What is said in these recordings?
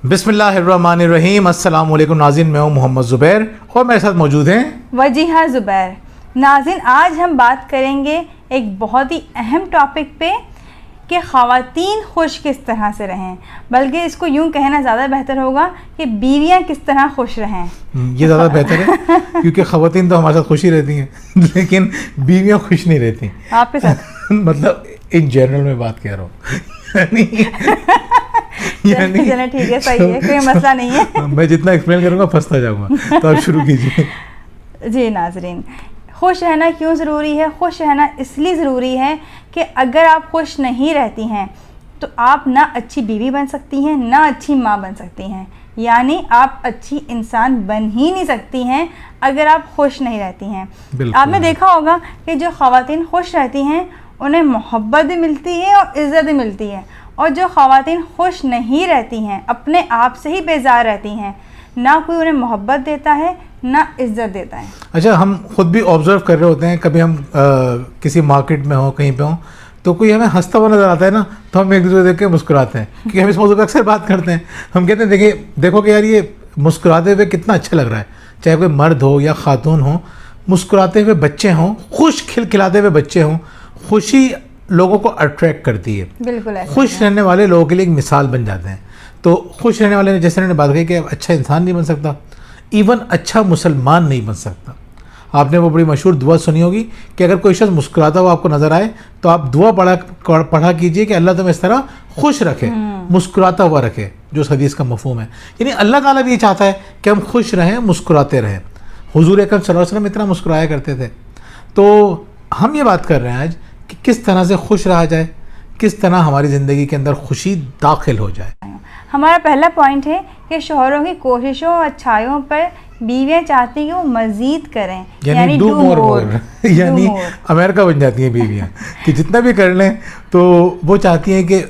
بسم اللہ الرحمن الرحیم. السلام علیکم ناظرین, میں ہوں محمد زبیر اور میرے ساتھ موجود ہیں وجیہہ زبیر. ناظرین, آج ہم بات کریں گے ایک بہت ہی اہم ٹاپک پہ کہ خواتین خوش کس طرح سے رہیں, بلکہ اس کو یوں کہنا زیادہ بہتر ہوگا کہ بیویاں کس طرح خوش رہیں. یہ زیادہ بہتر ہے کیونکہ خواتین تو ہمارے ساتھ خوش ہی رہتی ہیں لیکن بیویاں خوش نہیں رہتی آپ کے ساتھ. مطلب ان جنرل میں بات کہہ رہا ہوں چلیں ٹھیک ہے, صحیح ہے, کوئی مسئلہ نہیں ہے. میں جتنا ایکسپلین کروں گا پھنستا جاؤں گا, تو آپ شروع کیجیے. جی ناظرین, خوش رہنا کیوں ضروری ہے؟ خوش رہنا اس لیے ضروری ہے کہ اگر آپ خوش نہیں رہتی ہیں تو آپ نہ اچھی بیوی بن سکتی ہیں نہ اچھی ماں بن سکتی ہیں. یعنی آپ اچھی انسان بن ہی نہیں سکتی ہیں اگر آپ خوش نہیں رہتی ہیں. آپ نے دیکھا ہوگا کہ جو خواتین خوش رہتی ہیں انہیں محبت بھی ملتی ہے اور عزت بھی ملتی ہے, اور جو خواتین خوش نہیں رہتی ہیں اپنے آپ سے ہی بیزار رہتی ہیں, نہ کوئی انہیں محبت دیتا ہے نہ عزت دیتا ہے. اچھا, ہم خود بھی آبزرو کر رہے ہوتے ہیں, کبھی ہم کسی مارکیٹ میں ہوں کہیں پہ ہوں تو کوئی ہمیں ہنستا ہوا نظر آتا ہے نا, تو ہم ایک دوسرے دیکھ کے مسکراتے ہیں کیونکہ ہم اس موضوع پہ اکثر بات کرتے ہیں. ہم کہتے ہیں دیکھو کہ یار یہ مسکراتے ہوئے کتنا اچھا لگ رہا ہے, چاہے کوئی مرد ہو یا خاتون ہو, مسکراتے ہوئے بچے ہوں, خوش کھلکھلاتے ہوئے بچے ہوں. خوشی لوگوں کو اٹریکٹ کرتی ہے. بالکل, خوش رہنے والے لوگوں کے لیے ایک مثال بن جاتے ہیں. تو خوش رہنے والے, جیسے انہوں نے بات کہی کہ اچھا انسان نہیں بن سکتا, ایون اچھا مسلمان نہیں بن سکتا. آپ نے وہ بڑی مشہور دعا سنی ہوگی کہ اگر کوئی شخص مسکراتا ہوا آپ کو نظر آئے تو آپ دعا پڑھا کیجئے کہ اللہ تمہیں اس طرح خوش رکھے, مسکراتا ہوا رکھے, جو اس حدیث کا مفہوم ہے. یعنی اللہ تعالیٰ بھی یہ چاہتا ہے کہ ہم خوش رہیں, مسکراتے رہیں. حضور اکرم صلی اللہ علیہ وسلم اتنا مسکرایا کرتے تھے. تو ہم یہ بات کر رہے ہیں آج کہ کس طرح سے خوش رہا جائے, کس طرح ہماری زندگی کے اندر خوشی داخل ہو جائے. ہمارا پہلا پوائنٹ ہے کہ شوہروں کی کوششوں اور اچھائیوں پر بیویاں چاہتی ہیں کہ وہ مزید کریں, یعنی ڈو مور. یعنی امریکہ بن جاتی ہیں بیویاں کہ جتنا بھی کر لیں تو وہ چاہتی ہیں کہ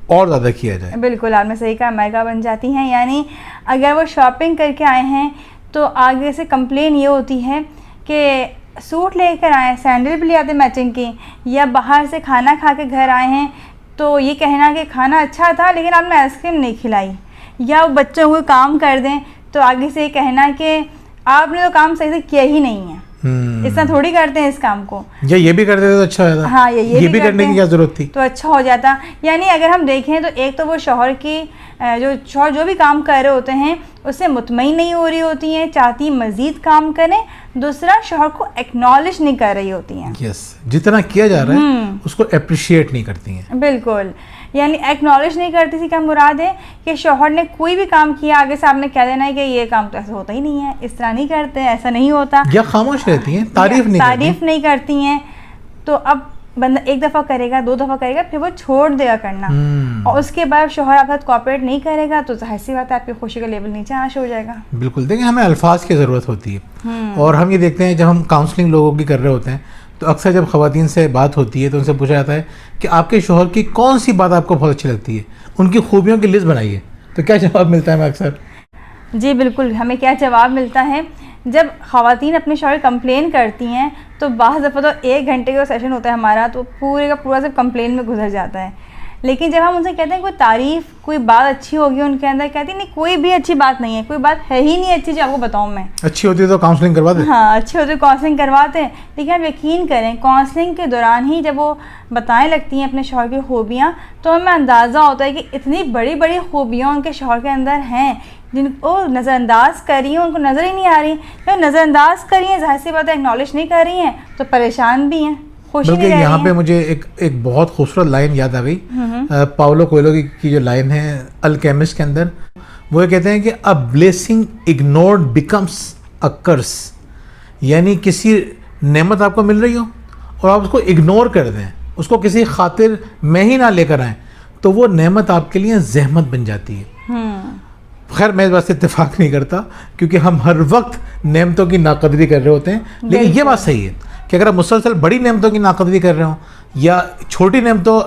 اور زیادہ کیا جائے. بالکل, آپ نے صحیح کہا, امریکہ بن جاتی ہیں. یعنی اگر وہ شاپنگ کر کے آئے ہیں تو آگے سے کمپلین یہ ہوتی ہے کہ سوٹ لے کر آئے, سینڈل بھی لے آتے میچنگ کی, یا باہر سے کھانا کھا کے گھر آئے ہیں تو یہ کہنا کہ کھانا اچھا تھا لیکن آپ نے آئس کریم نہیں کھلائی, یا بچوں کو کام کر دیں تو آگے سے یہ کہنا کہ آپ نے تو کام صحیح سے کیا ہی نہیں ہے. اس طرح تھوڑی کرتے ہیں اس کام کو, یا یہ بھی کرتے تو اچھا ہوتا. ہاں, یہ بھی کرنے کی کیا ضرورت تھی, تو اچھا ہو جاتا. یعنی اگر ہم دیکھیں تو ایک تو وہ شوہر کی شوہر جو بھی کام کر رہے ہوتے ہیں اس سے مطمئن نہیں ہو رہی ہوتی ہیں, چاہتی مزید کام کریں. دوسرا, شوہر کو ایکنالج نہیں کر رہی ہوتی ہیں. یس, جتنا کیا جا رہا ہے اس کو اپریشیٹ نہیں کرتی ہیں. بالکل, یعنی ایکنالج نہیں کرتی تھی. کیا مراد ہے کہ شوہر نے کوئی بھی کام کیا آگے سے آپ نے کہہ دینا ہے کہ یہ کام تو ایسا ہوتا ہی نہیں ہے, اس طرح نہیں کرتے, ایسا نہیں ہوتا, یا خاموش رہتی ہیں, تعریف نہیں کرتی ہیں. تو اب بندہ ایک دفعہ کرے گا, 2 دفعہ کرے گا, پھر وہ چھوڑ دے گا کرنا, اور اس کے بعد شوہر آپ ساتھ کوآپریٹ نہیں کرے گا تو ظاہر سی بات ہے آپ کی خوشی کا لیول نیچے آنا شروع ہو جائے گا. بالکل, دیکھیں ہمیں الفاظ کی ضرورت ہوتی ہے, اور ہم یہ دیکھتے ہیں جب ہم کاؤنسلنگ لوگوں کی کر رہے ہوتے ہیں تو اکثر جب خواتین سے بات ہوتی ہے تو ان سے پوچھا جاتا ہے کہ آپ کے شوہر کی کون سی بات آپ کو بہت اچھی لگتی ہے, ان کی خوبیوں کی لسٹ بنائیے. تو کیا جواب ملتا ہے ہمیں اکثر؟ جی بالکل, ہمیں کیا جواب ملتا ہے, جب خواتین اپنے شوہر کمپلین کرتی ہیں تو بعض دفعہ تو 1 گھنٹے کا سیشن ہوتا ہے ہمارا, تو پورے کا پورا سب کمپلین میں گزر جاتا ہے. لیکن جب ہم ان سے کہتے ہیں کوئی تعریف, کوئی بات اچھی ہوگی ان کے اندر, کہتی نہیں کوئی بھی اچھی بات نہیں ہے, کوئی بات ہے ہی نہیں اچھی جو آپ کو بتاؤں میں. اچھی ہوتی ہے تو کاؤنسلنگ کرواتے ہیں. ہاں, اچھی ہوتی ہے کاؤنسلنگ کرواتے ہیں. لیکن آپ یقین کریں کاؤنسلنگ کے دوران ہی جب وہ بتائیں لگتی ہیں اپنے شوہر کی خوبیاں تو ہمیں اندازہ ہوتا ہے کہ اتنی بڑی بڑی خوبیاں ان کے شوہر کے اندر ہیں جن کو نظر انداز کر رہی ہیں, ان کو نظر ہی نہیں آ رہی. جب نظر انداز کر رہی ہیں ظاہر سی بات ہے ایکنالج نہیں کر رہی ہیں تو پریشان بھی ہیں, بلکہ یہاں پہ مجھے ایک بہت خوبصورت لائن یاد آ گئی, پاولو کوئلو کی جو لائن ہے الکیمسٹ کے اندر, وہ یہ کہتے ہیں کہ a blessing ignored becomes a curse. یعنی کسی نعمت آپ کو مل رہی ہو اور آپ اس کو اگنور کر دیں, اس کو کسی خاطر میں ہی نہ لے کر آئیں تو وہ نعمت آپ کے لیے زحمت بن جاتی ہے. خیر میں اس بات سے اتفاق نہیں کرتا کیونکہ ہم ہر وقت نعمتوں کی ناقدری کر رہے ہوتے ہیں, لیکن یہ بات صحیح ہے کہ اگر آپ مسلسل بڑی نعمتوں کی ناقدری کر رہے ہوں یا چھوٹی نعمتوں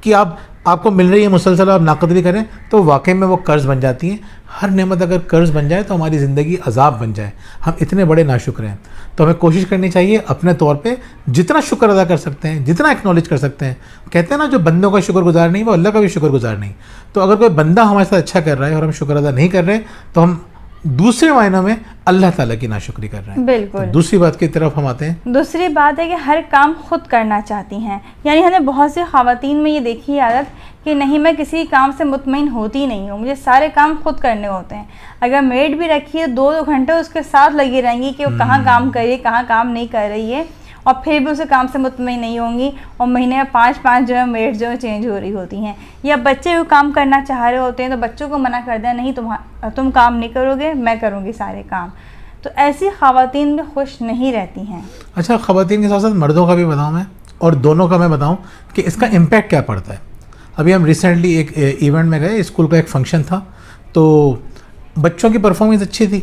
کی آپ آپ کو مل رہی ہے مسلسل آپ ناقدری کریں تو واقعی میں وہ قرض بن جاتی ہیں. ہر نعمت اگر قرض بن جائے تو ہماری زندگی عذاب بن جائے. ہم اتنے بڑے ناشکر ہیں. تو ہمیں کوشش کرنی چاہیے اپنے طور پہ جتنا شکر ادا کر سکتے ہیں, جتنا ایکنالج کر سکتے ہیں. کہتے ہیں نا جو بندوں کا شکر گزار نہیں وہ اللہ کا بھی شکر گزار نہیں. تو اگر کوئی بندہ ہمارے ساتھ اچھا کر رہا ہے اور ہم شکر ادا نہیں کر رہے تو ہم دوسرے معنوں میں اللہ تعالیٰ کی ناشکری کر رہے ہیں. بالکل. تو دوسری بات کی طرف ہم آتے ہیں. دوسری بات ہے کہ ہر کام خود کرنا چاہتی ہیں. یعنی ہم نے بہت سی خواتین میں یہ دیکھی عادت کہ نہیں میں کسی کام سے مطمئن ہوتی نہیں ہوں, مجھے سارے کام خود کرنے ہوتے ہیں. اگر میڈ بھی رکھی ہے 2 گھنٹے اس کے ساتھ لگی رہیں گی کہ وہ کہاں کام کر رہی ہے کہاں کام نہیں کر رہی ہے, اور پھر بھی اسے کام سے مطمئن نہیں ہوں گی, اور مہینے میں 5 جو ہے میڈ جو ہے چینج ہو رہی ہوتی ہیں. یا بچے وہ کام کرنا چاہ رہے ہوتے ہیں تو بچوں کو منع کر دیں نہیں تم کام نہیں کرو گے, میں کروں گی سارے کام. تو ایسی خواتین بھی خوش نہیں رہتی ہیں. اچھا, خواتین کے ساتھ ساتھ مردوں کا بھی بتاؤں میں, اور دونوں کا میں بتاؤں کہ اس کا امپیکٹ کیا پڑتا ہے. ابھی ہم ریسنٹلی ایک ایونٹ میں گئے, اسکول کا ایک فنکشن تھا, تو بچوں کی پرفارمنس اچھی تھی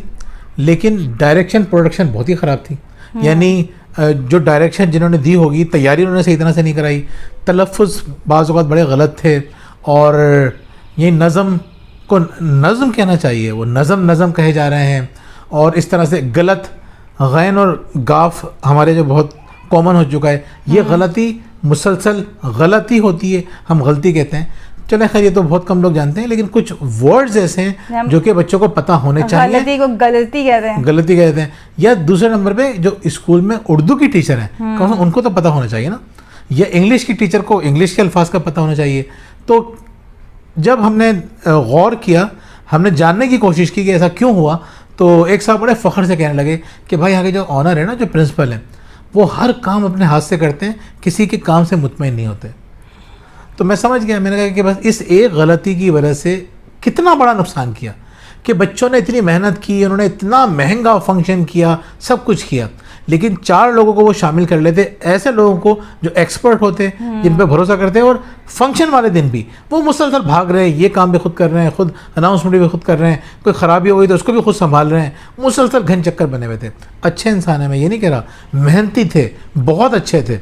لیکن ڈائریکشن پروڈکشن بہت ہی خراب تھی. یعنی جو ڈائریکشن جنہوں نے دی ہوگی تیاری انہوں نے صحیح طرح سے نہیں کرائی, تلفظ بعض اوقات بڑے غلط تھے, اور یہ نظم کو نظم کہنا چاہیے وہ نظم کہے جا رہے ہیں, اور اس طرح سے غلط غین اور گاف ہمارے جو بہت کامن ہو چکا ہے. یہ غلطی مسلسل غلطی ہوتی ہے, ہم غلطی کہتے ہیں. چلیں خیر یہ تو بہت کم لوگ جانتے ہیں, لیکن کچھ ورڈز ایسے ہیں جو کہ بچوں کو پتہ ہونے چاہیے. غلطی کو غلطی کہتے ہیں. یا دوسرے نمبر پہ جو اسکول میں اردو کی ٹیچر ہیں ان کو تو پتہ ہونا چاہیے نا, یا انگلش کی ٹیچر کو انگلش کے الفاظ کا پتہ ہونا چاہیے. تو جب ہم نے غور کیا, ہم نے جاننے کی کوشش کی کہ ایسا کیوں ہوا, تو ایک صاحب بڑے فخر سے کہنے لگے کہ بھائی آگے جو آنر ہے نا, جو پرنسپل ہیں, وہ ہر کام اپنے ہاتھ سے کرتے ہیں, کسی کے کام سے مطمئن نہیں ہوتے. تو میں سمجھ گیا, میں نے کہا کہ بس اس ایک غلطی کی وجہ سے کتنا بڑا نقصان کیا کہ بچوں نے اتنی محنت کی, انہوں نے اتنا مہنگا فنکشن کیا, سب کچھ کیا, لیکن 4 لوگوں کو وہ شامل کر لیتے, ایسے لوگوں کو جو ایکسپرٹ ہوتے, جن پہ بھروسہ کرتے ہیں, اور فنکشن والے دن بھی وہ مسلسل بھاگ رہے ہیں, یہ کام بھی خود کر رہے ہیں, خود اناؤنسمنٹ بھی خود کر رہے ہیں, کوئی خرابی ہو گئی تو اس کو بھی خود سنبھال رہے ہیں, مسلسل گھن چکر بنے ہوئے تھے. اچھے انسان ہیں, میں یہ نہیں کہہ رہا, محنتی تھے, بہت اچھے تھے.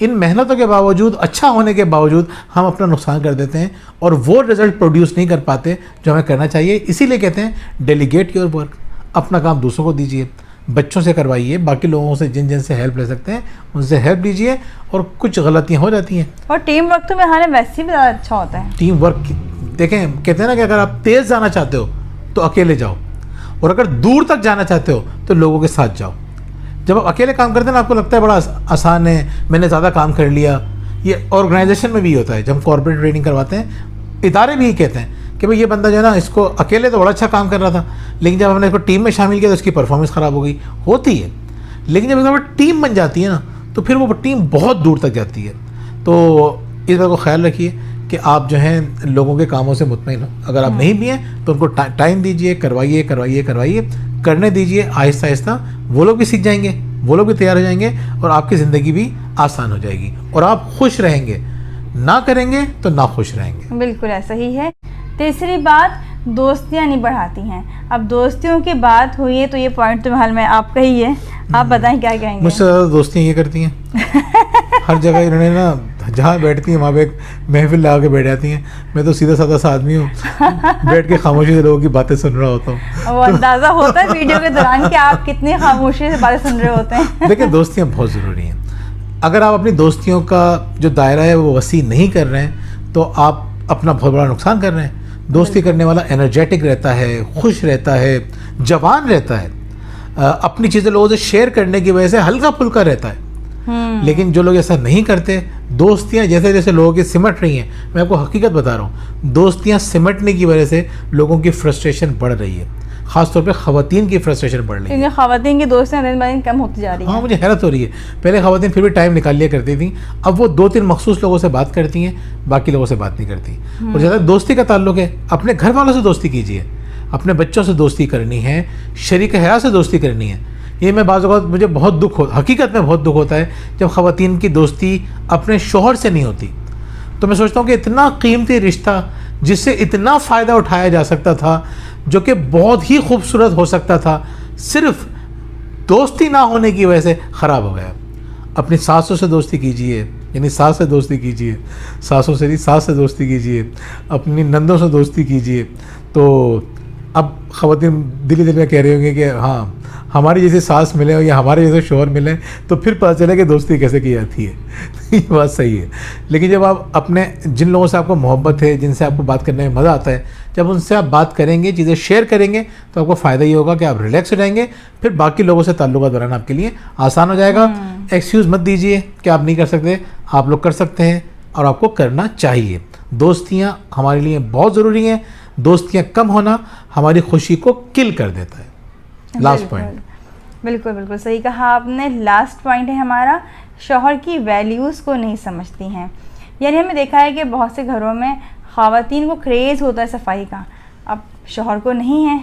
ان محنتوں کے باوجود, اچھا ہونے کے باوجود ہم اپنا نقصان کر دیتے ہیں اور وہ رزلٹ پروڈیوس نہیں کر پاتے جو ہمیں کرنا چاہیے. اسی لیے کہتے ہیں ڈیلیگیٹ یور ورک, اپنا کام دوسروں کو دیجیے, بچوں سے کروائیے, باقی لوگوں سے جن سے ہیلپ لے سکتے ہیں ان سے ہیلپ لیجیے, اور کچھ غلطیاں ہو جاتی ہیں. اور ٹیم ورک تو میرے ویسے بھی زیادہ اچھا ہوتا ہے. ٹیم ورک دیکھیں, کہتے ہیں نا کہ اگر آپ تیز جانا چاہتے ہو تو اکیلے جاؤ, اور اگر دور تک جانا چاہتے ہو تو لوگوں کے ساتھ جاؤ. جب آپ اکیلے کام کرتے ہیں نا, آپ کو لگتا ہے بڑا آسان ہے, میں نے زیادہ کام کر لیا. یہ آرگنائزیشن میں بھی ہوتا ہے, جب ہم کارپوریٹ ٹریننگ کرواتے ہیں, ادارے بھی کہتے ہیں کہ بھئی یہ بندہ جو ہے نا, اس کو اکیلے تو بڑا اچھا کام کر رہا تھا, لیکن جب ہم نے اس کو ٹیم میں شامل کیا تو اس کی پرفارمنس خراب ہو گئی. ہوتی ہے, لیکن جب ایک ٹیم بن جاتی ہے نا تو پھر وہ ٹیم بہت دور تک جاتی ہے. تو اس بات کو خیال رکھیے کہ آپ جو ہیں لوگوں کے کاموں سے مطمئن ہو. اگر آپ نہیں بھی ہیں تو ان کو ٹائم دیجیے, کروائیے, کرنے دیجیے. آہستہ آہستہ وہ لوگ بھی سیکھ جائیں گے, وہ لوگ بھی تیار ہو جائیں گے, اور آپ کی زندگی بھی آسان ہو جائے گی, اور آپ خوش رہیں گے. نہ کریں گے تو ناخوش رہیں گے. بالکل ایسا ہی ہے. تیسری بات, دوستیاں نہیں بڑھاتی ہیں. اب دوستیوں کی بات ہوئی ہے تو یہ پوائنٹ تو حال میں آپ کا ہی ہے, آپ بتائیں کیا کہیں گے. مجھ سے زیادہ دوستیاں یہ کرتی ہیں, ہر جگہ انہوں نے نا جہاں بیٹھتی ہیں وہاں پہ ایک محفل لگا کے بیٹھ جاتی ہیں. میں تو سیدھا سادہ سا آدمی ہوں, بیٹھ کے خاموشی سے لوگوں کی باتیں سن رہا ہوتا ہوں. وہ اندازہ ہوتا ہے ویڈیو کے دوران کہ آپ کتنی خاموشی سے باتیں سن رہے ہوتے ہیں. دیکھیں, دوستیاں بہت ضروری ہیں. اگر آپ اپنی دوستیوں کا جو دائرہ ہے وہ وسیع نہیں کر رہے ہیں تو آپ اپنا بہت بڑا نقصان کر رہے ہیں. دوستی کرنے والا انرجیٹک رہتا ہے, خوش رہتا ہے, جوان رہتا ہے, اپنی چیزیں لوگوں سے شیئر کرنے کی وجہ سے ہلکا پھلکا رہتا ہے. لیکن جو لوگ ایسا نہیں کرتے, دوستیاں جیسے جیسے لوگوں کی سمٹ رہی ہیں, میں آپ کو حقیقت بتا رہا ہوں, دوستیاں سمٹنے کی وجہ سے لوگوں کی فرسٹریشن بڑھ رہی ہے, خاص طور پہ خواتین کی فرسٹریشن بڑھ رہی ہے. کیونکہ خواتین کی دوستیاں دن بہ دن کم ہوتی جا رہی ہیں. ہاں, مجھے حیرت ہو رہی ہے. پہلے خواتین پھر بھی ٹائم نکال لیا کرتی تھیں, اب وہ 2-3 مخصوص لوگوں سے بات کرتی ہیں, باقی لوگوں سے بات نہیں کرتی. اور زیادہ دوستی کا تعلق ہے, اپنے گھر والوں سے دوستی کیجیے, اپنے بچوں سے دوستی کرنی ہے, شریک حیات سے دوستی کرنی ہے. یہ میں بعض اوقات مجھے بہت دکھ حقیقت میں بہت دکھ ہوتا ہے جب خواتین کی دوستی اپنے شوہر سے نہیں ہوتی. تو میں سوچتا ہوں کہ اتنا قیمتی رشتہ جس سے اتنا فائدہ اٹھایا جا سکتا تھا, جو کہ بہت ہی خوبصورت ہو سکتا تھا, صرف دوستی نہ ہونے کی وجہ سے خراب ہو گیا. اپنی ساسوں سے دوستی کیجیے، یعنی ساس سے دوستی کیجیے، ساسوں سے نہیں ساس سے دوستی کیجیے، اپنی نندوں سے دوستی کیجیے. تو اب خواتین دلی دل میں کہہ رہی ہوں گی کہ ہاں ہماری جیسے ساس ملے یا ہمارے جیسے شوہر ملیں تو پھر پتہ چلے کہ دوستی کیسے کی جاتی ہے. یہ بات صحیح ہے. لیکن جب آپ اپنے جن لوگوں سے آپ کو محبت ہے، جن سے آپ کو بات کرنے میں مزہ آتا ہے، جب ان سے آپ بات کریں گے، چیزیں شیئر کریں گے تو آپ کو فائدہ یہ ہوگا کہ آپ ریلیکس ہو جائیں گے. پھر باقی لوگوں سے تعلقات بنانا آپ کے لیے آسان ہو جائے گا. ایکسکیوز مت دیجیے کہ آپ نہیں کر سکتے، آپ لوگ کر سکتے ہیں اور آپ کو کرنا چاہیے. دوستیاں ہمارے لیے بہت ضروری ہیں. دوستیاں کم ہونا ہماری خوشی کو کل کر دیتا ہے. Last point. بالکل بالکل صحیح کہا آپ نے. لاسٹ پوائنٹ ہے ہمارا، شوہر کی ویلیوز کو نہیں سمجھتی ہیں. یعنی ہمیں دیکھا ہے کہ بہت سے گھروں میں خواتین کو کریز ہوتا ہے صفائی کا، اب شوہر کو نہیں ہے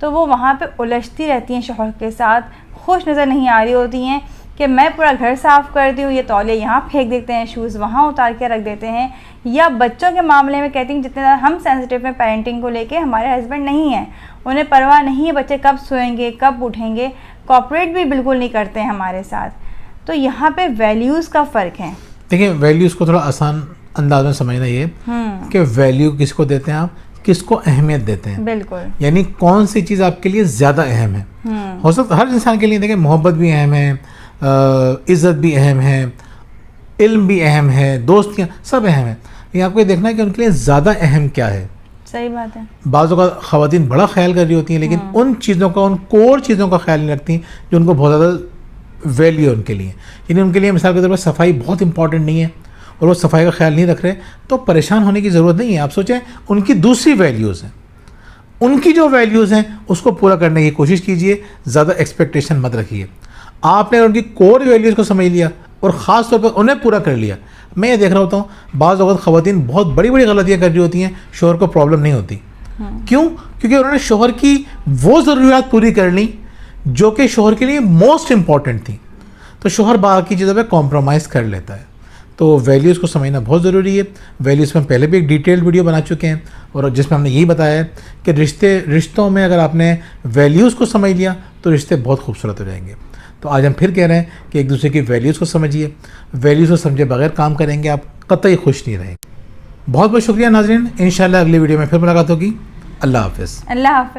تو وہ وہاں پہ الجھتی رہتی ہیں شوہر کے ساتھ، خوش نظر نہیں آ رہی ہوتی ہیں کہ میں پورا گھر صاف کرتی ہوں، یہ تولیے یہاں پھینک دیتے ہیں، شوز وہاں اتار کے رکھ دیتے ہیں. یا بچوں کے معاملے میں کہتی ہیں جتنے زیادہ ہم سینسٹیو ہیں پیرنٹنگ کو لے کے، ہمارے ہسبینڈ نہیں ہیں، انہیں پرواہ نہیں ہے بچے کب سوئیں گے کب اٹھیں گے، کوآپریٹ بھی بالکل نہیں کرتے ہیں ہمارے ساتھ. تو یہاں پہ ویلیوز کا فرق ہے. دیکھیں ویلیوز کو تھوڑا آسان انداز میں سمجھنا یہ کہ ویلیو کس کو دیتے ہیں آپ، کس کو اہمیت دیتے ہیں. بالکل. یعنی کون سی چیز آپ کے لیے زیادہ اہم ہے. ہو سکتا ہر انسان کے لیے دیکھیں محبت بھی اہم ہے، عزت بھی اہم ہے، علم بھی اہم ہے، دوستیاں سب اہم ہیں. یہ آپ کو یہ دیکھنا ہے کہ ان کے لیے زیادہ اہم کیا ہے. صحیح بات ہے. بعض اوقات خواتین بڑا خیال کر رہی ہوتی ہیں لیکن ان چیزوں کا، ان کور چیزوں کا خیال نہیں رکھتی جو ان کو بہت زیادہ ویلیو ان کے لیے. یعنی ان کے لیے مثال کے طور پر صفائی بہت امپورٹنٹ نہیں ہے اور وہ صفائی کا خیال نہیں رکھ رہے تو پریشان ہونے کی ضرورت نہیں ہے. آپ سوچیں ان کی دوسری ویلیوز ہیں، ان کی جو ویلیوز ہیں اس کو پورا کرنے کی کوشش کیجئے. زیادہ ایکسپیکٹیشن مت رکھیے. آپ نے ان کی کور ویلیوز کو سمجھ لیا اور خاص طور پر انہیں پورا کر لیا. میں یہ دیکھ رہا ہوتا ہوں بعض اوقات خواتین بہت بڑی بڑی غلطیاں کر رہی ہوتی ہیں، شوہر کو پرابلم نہیں ہوتی. کیوں؟ کیونکہ انہوں نے شوہر کی وہ ضروریات پوری کر لی جو کہ شوہر کے لیے موسٹ امپورٹنٹ تھی. تو شوہر باقی چیزوں پہ کمپرومائز کر لیتا ہے. تو ویلیوز کو سمجھنا بہت ضروری ہے. ویلیوز میں پہلے بھی ایک ڈیٹیلڈ ویڈیو بنا چکے ہیں اور جس میں ہم نے یہی بتایا ہے کہ رشتوں میں اگر آپ نے ویلیوز کو سمجھ لیا تو رشتے بہت خوبصورت ہو جائیں گے. تو آج ہم پھر کہہ رہے ہیں کہ ایک دوسرے کی ویلیوز کو سمجھیے. ویلیوز کو سمجھے بغیر کام کریں گے آپ قطعی خوش نہیں رہیں گے. بہت بہت شکریہ ناظرین. انشاءاللہ اگلی ویڈیو میں پھر ملاقات ہوگی. اللہ حافظ. اللہ حافظ.